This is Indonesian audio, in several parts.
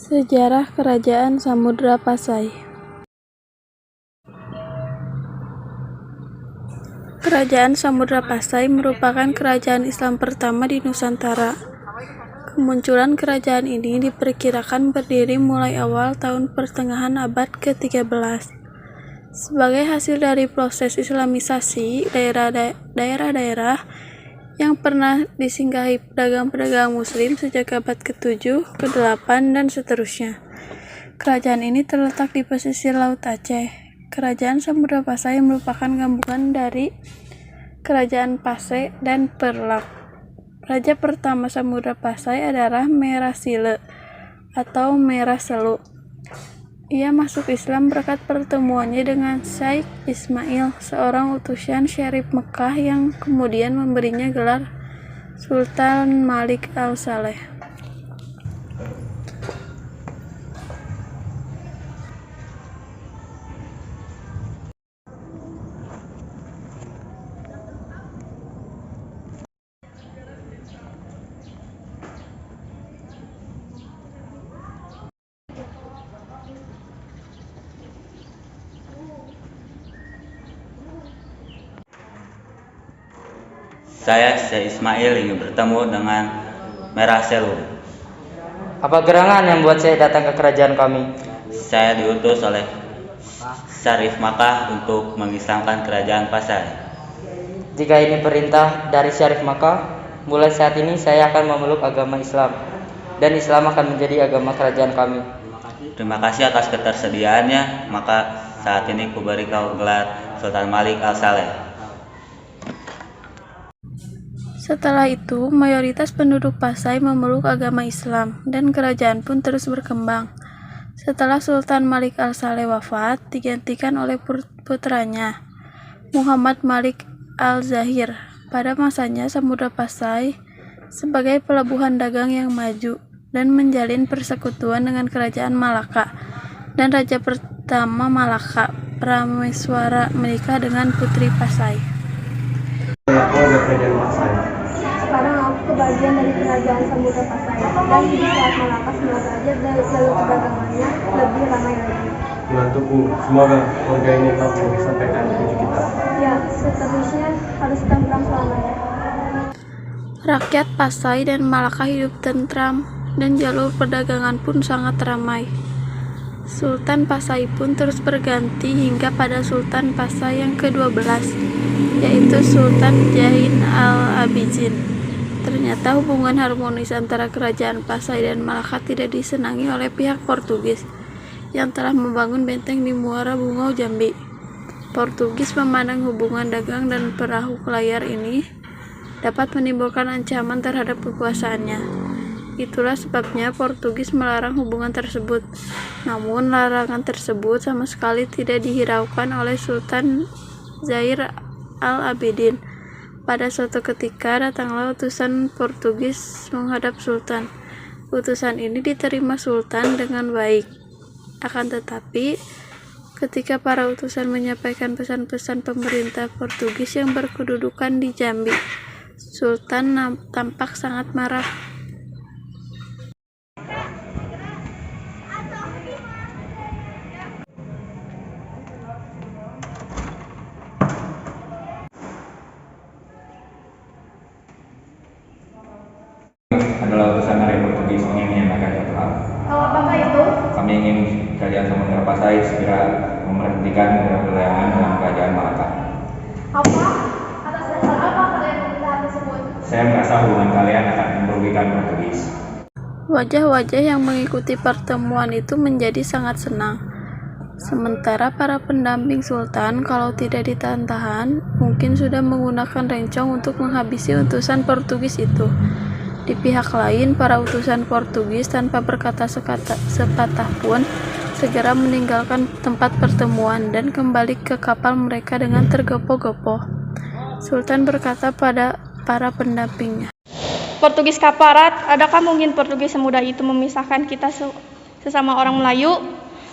Sejarah Kerajaan Samudra Pasai. Kerajaan Samudra Pasai merupakan kerajaan Islam pertama di Nusantara. Kemunculan kerajaan ini diperkirakan berdiri mulai awal tahun pertengahan abad ke-13. Sebagai hasil dari proses Islamisasi daerah-daerah yang pernah disinggahi pedagang-pedagang muslim sejak abad ke-7, ke-8, dan seterusnya. Kerajaan ini terletak di pesisir Laut Aceh. Kerajaan Samudra Pasai merupakan gabungan dari Kerajaan Pasai dan Perlak. Raja pertama Samudra Pasai adalah Merasile atau Merah Selu. Ia masuk Islam berkat pertemuannya dengan Syekh Ismail, seorang utusan Syarif Mekah yang kemudian memberinya gelar Sultan Malik Al-Saleh. Saya Syekh Ismail ingin bertemu dengan Merah Selu. Apa gerangan yang membuat saya datang ke kerajaan kami? Saya diutus oleh Syarif Makkah untuk mengislamkan kerajaan Pasai. Jika ini perintah dari Syarif Makkah, mulai saat ini saya akan memeluk agama Islam, dan Islam akan menjadi agama kerajaan kami. Terima kasih atas ketersediaannya, maka saat ini kuberi kau gelar Sultan Malik Al-Saleh. Setelah itu, mayoritas penduduk Pasai memeluk agama Islam, dan kerajaan pun terus berkembang. Setelah Sultan Malik Al-Saleh wafat, digantikan oleh putranya, Muhammad Malik Al-Zahir. Pada masanya, Samudra Pasai sebagai pelabuhan dagang yang maju dan menjalin persekutuan dengan kerajaan Malaka, dan raja pertama Malaka, Prameswara, menikah dengan putri Pasai. Sekarang aku kebagian dari kerajaan Samudra Pasai, dan di saat Malaka semoga aja dari jalur perdagangannya lebih ramai lagi. Menantuku, semoga keluarga ini mampu sampaikan tujuan kita. Ya, seterusnya harus tentram selamanya. Rakyat Pasai dan Malaka hidup tentram, dan jalur perdagangan pun sangat ramai. Sultan Pasai pun terus berganti hingga pada Sultan Pasai yang ke-12, yaitu Sultan Jain al-Abidin. Ternyata hubungan harmonis antara kerajaan Pasai dan Malaka tidak disenangi oleh pihak Portugis yang telah membangun benteng di Muara Bungau, Jambi. Portugis memandang hubungan dagang dan perahu layar ini dapat menimbulkan ancaman terhadap kekuasaannya. Itulah sebabnya Portugis melarang hubungan tersebut. Namun larangan tersebut sama sekali tidak dihiraukan oleh Sultan Zair al-Abidin. Pada suatu ketika datanglah utusan Portugis menghadap Sultan. Utusan ini diterima Sultan dengan baik. Akan tetapi, ketika para utusan menyampaikan pesan-pesan pemerintah Portugis yang berkedudukan di Jambi, Sultan tampak sangat marah. Adalah utusan dari Portugis ingin menyampaikan satu hal. Apakah itu? Kami ingin kerajaan Samudra Pasai segera memberhentikan perdagangan dengan kerajaan Malaka. Apa? Atas dasar apa kalian meminta hal tersebut? Saya merasa hubungan kalian akan merugikan Portugis. Wajah-wajah yang mengikuti pertemuan itu menjadi sangat senang. Sementara para pendamping Sultan, kalau tidak ditahan-tahan, mungkin sudah menggunakan rencong untuk menghabisi utusan Portugis itu. Di pihak lain, para utusan Portugis tanpa berkata sepatah pun segera meninggalkan tempat pertemuan dan kembali ke kapal mereka dengan tergopoh-gopoh. Sultan berkata pada para pendampingnya, Portugis kaparat, adakah mungkin Portugis semudah itu memisahkan kita sesama orang Melayu?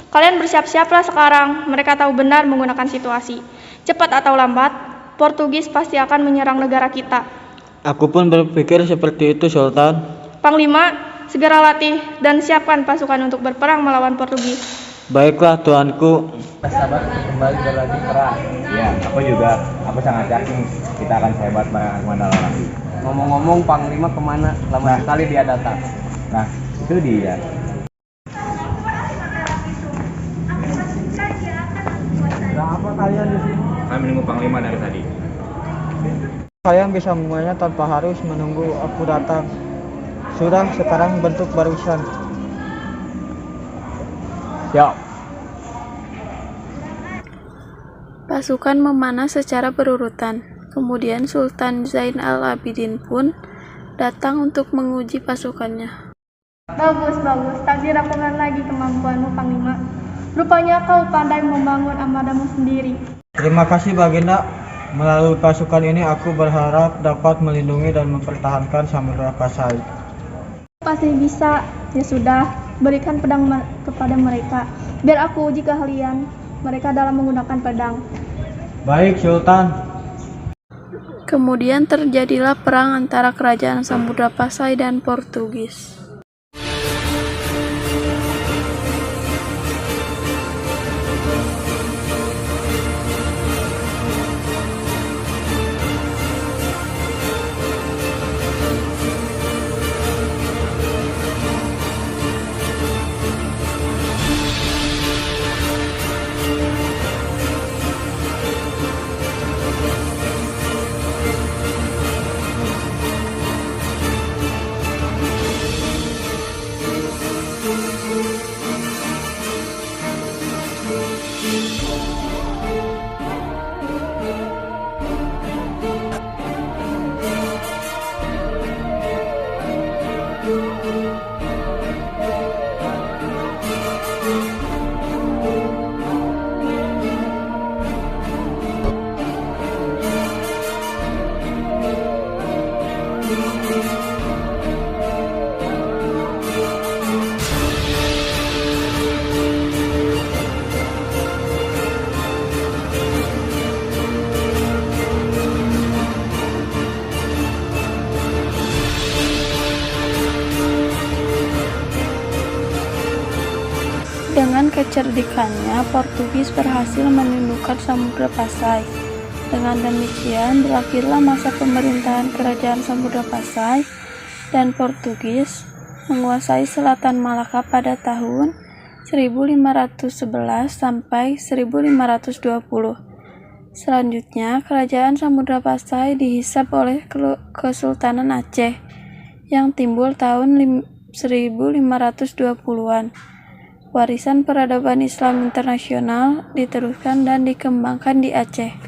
Kalian bersiap-siaplah sekarang, mereka tahu benar menggunakan situasi. Cepat atau lambat, Portugis pasti akan menyerang negara kita. Aku pun berpikir seperti itu, Sultan. Panglima, segera latih dan siapkan pasukan untuk berperang melawan Portugis. Baiklah tuanku. Sahabat kembali berlatih perang. Ya, aku juga. Aku sangat yakin kita akan hebat menang lagi. Ngomong-ngomong, Panglima kemana? Lama sekali dia datang. Nah, itu dia. Apa kalian di sini? Kami menunggu Panglima dari tadi. Kalian bisa memulainya tanpa harus menunggu aku datang. Sudah, sekarang bentuk barisan. Siap. Pasukan memanah secara berurutan. Kemudian Sultan Zain al-Abidin pun datang untuk menguji pasukannya. Bagus, bagus. Tak diragukan lagi kemampuanmu, Panglima. Rupanya kau pandai membangun armadamu sendiri. Terima kasih Baginda. Melalui pasukan ini aku berharap dapat melindungi dan mempertahankan Samudra Pasai. Pasti bisa. Ya sudah, berikan pedang kepada mereka. Biar aku uji keahlian mereka dalam menggunakan pedang. Baik Sultan. Kemudian terjadilah perang antara kerajaan Samudra Pasai dan Portugis. Dengan kecerdikannya, Portugis berhasil menundukkan Samudra Pasai. Dengan demikian, berakhirlah masa pemerintahan Kerajaan Samudra Pasai dan Portugis menguasai selatan Malaka pada tahun 1511 sampai 1520. Selanjutnya, Kerajaan Samudra Pasai dihisap oleh Kesultanan Aceh yang timbul tahun 1520-an. Warisan peradaban Islam internasional diteruskan dan dikembangkan di Aceh.